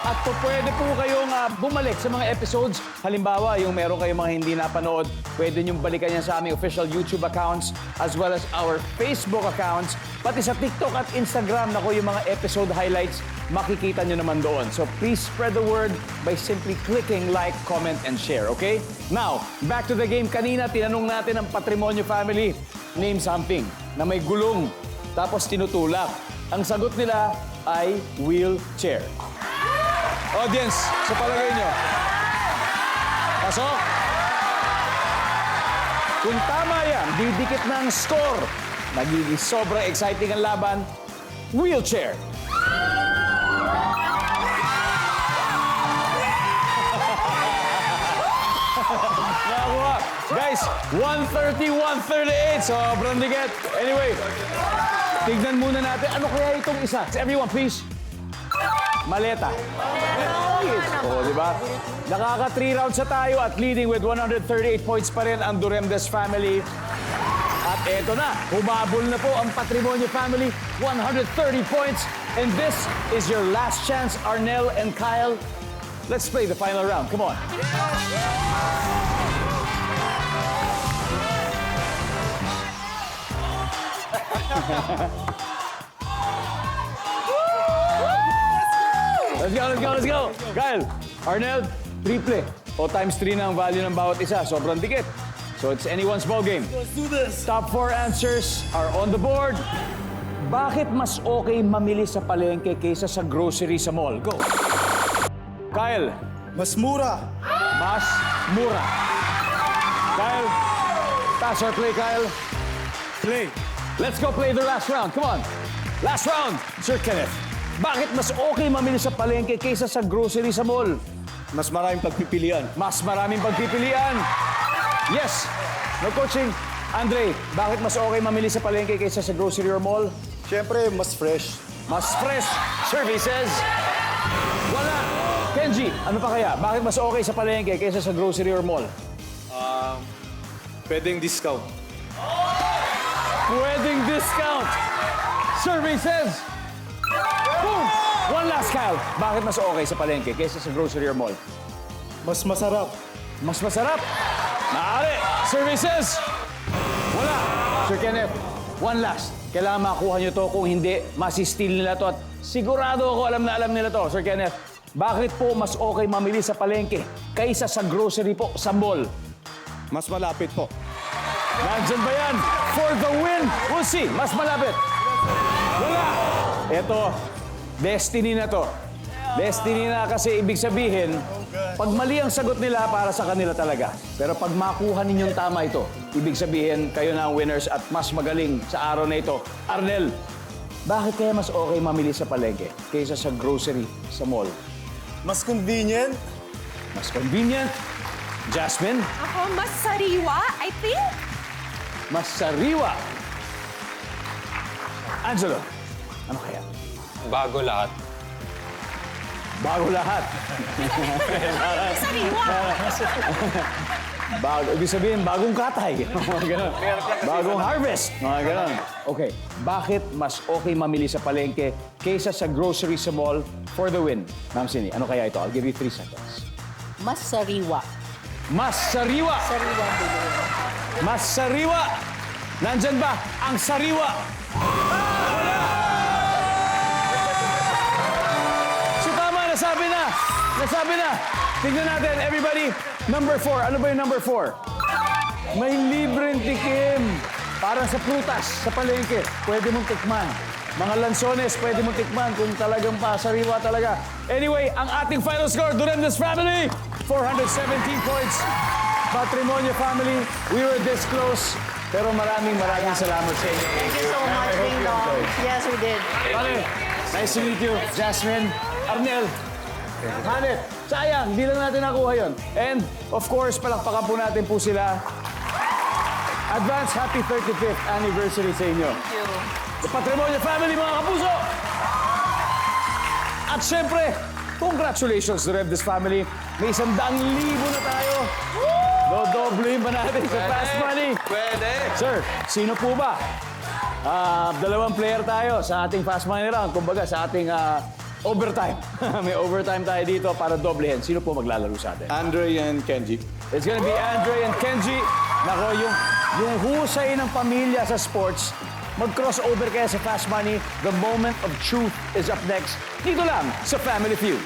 At pwede po kayong bumalik sa mga episodes. Halimbawa, yung meron kayong mga hindi napanood, pwede niyong balikan yan sa aming official YouTube accounts as well as our Facebook accounts. Pati sa TikTok at Instagram, nako yung mga episode highlights, makikita nyo naman doon. So please spread the word by simply clicking like, comment, and share, okay? Now, back to the game. Kanina, tinanong natin ang Patrimonio family, name something na may gulong tapos tinutulak. Ang sagot nila ay wheelchair. Audience, sa palagay nyo. Pasok. Kung tama yan, didikit na ang score. Nagiging sobrang exciting ang laban. Wheelchair. Nakakuha. Guys, 130, 138. Sobrang dikit. Anyway, tignan muna natin. Ano kaya itong isa? Everyone, please. Maleta. Oo, di ba? Nakaka 3 rounds na tayo at leading with 138 points pa rin ang Duremdes family. At eto na, humabol na po ang Patrimonio family, 130 points. And this is your last chance, Arnel and Kyle. Let's play the final round. Come on. Let's go, let's go, let's go. Kyle, Arnel, triple. O times 3 na ang value ng bawat isa. Sobrang dikit. So it's anyone's ball game. Let's do this. Top 4 answers are on the board. Bakit mas okay mamili sa palengke kaysa sa grocery sa mall? Go. Kyle, Mas mura. mas mura. Kyle, pass or play, Kyle? Play. Let's go play the last round. Come on. Last round, Sir Kenneth. Bakit mas okay mamili sa palengke kaysa sa grocery sa mall? Mas maraming pagpipilian. Mas maraming pagpipilian. Yes. No coaching. Andre, bakit mas okay mamili sa palengke kaysa sa grocery or mall? Siyempre, mas fresh. Mas fresh services. Wala. Kenji, ano pa kaya? Bakit mas okay sa palengke kaysa sa grocery or mall? Pwedeng discount. Pwedeng discount. Services. Boom! One last, Kyle. Bakit mas okay sa palengke kaysa sa grocery or mall? Mas masarap. Mas masarap. Maaari. Services. Wala. Sir Kenneth, one last. Kailangan makuha nyo to. Kung hindi, masistil nila to. At sigurado ako alam na alam nila to. Sir Kenneth, bakit po mas okay mamili sa palengke kaysa sa grocery po sa mall? Mas malapit po. Nandyan ba yan? For the win. We'll see. Mas malapit. Wala. Ito, destiny na to. Destiny na kasi ibig sabihin, pag mali ang sagot nila, para sa kanila talaga. Pero pag makuha ninyong tama ito, ibig sabihin, kayo na ang winners at mas magaling sa araw na ito. Arnel, bakit kaya mas okay mamili sa palengke kaysa sa grocery sa mall? Mas convenient. Mas convenient. Jasmine, Ako, mas sariwa, I think. mas sariwa. Angelo, ano kaya? Bago lahat. Bago lahat. Sariwa. Bago, ibig sabihin, bagong katay. Mga ganon. Bagong harvest. Mga ganon. Okay, bakit mas okay mamili sa palengke kaysa sa grocery sa mall for the win? Ma'am Cindy, ano kaya ito? I'll give you 3 seconds. Mas sariwa. Mas sariwa. Sariwa bilhin. Mas sariwa. Nandyan ba ang sariwa? Wala! So tama, nasabi na. Nasabi na. Tignan natin, everybody. Number 4. Ano ba yung number 4? May libreng tikim. Para sa prutas, sa palengke. Pwede mong tikman. Mga lansones, pwede mong tikman kung talagang pasariwa talaga. Anyway, ang ating final score, Duremdes family, 417 points. Patrimonio family, we were this close. Pero maraming salamat sa inyo. Thank you so much, Ding Dong. Yes, we did. Pare, nice to meet you. Jasmine, Arnel, Hanet. Sayang, hindi lang natin nakuha yun. And, of course, palakpakan po natin po sila. Advance happy 35th anniversary sa inyo. Thank you. The Patrimonio family, mga kapuso! At syempre, congratulations to Duremdes family. May 100,000 na tayo. Dodoblein pa natin sa fast money. Pwede. Sir, sino po ba? Dalawang player tayo sa ating fast money round. Kumbaga, sa ating overtime. May overtime tayo dito para doblehin. Sino po maglalaro sa atin? Andre and Kenji. It's gonna be Andre and Kenji. Nako, yung husay ng pamilya sa sports, mag-crossover kaya sa Fast Money. The moment of truth is up next. Dito lang sa Family Feud.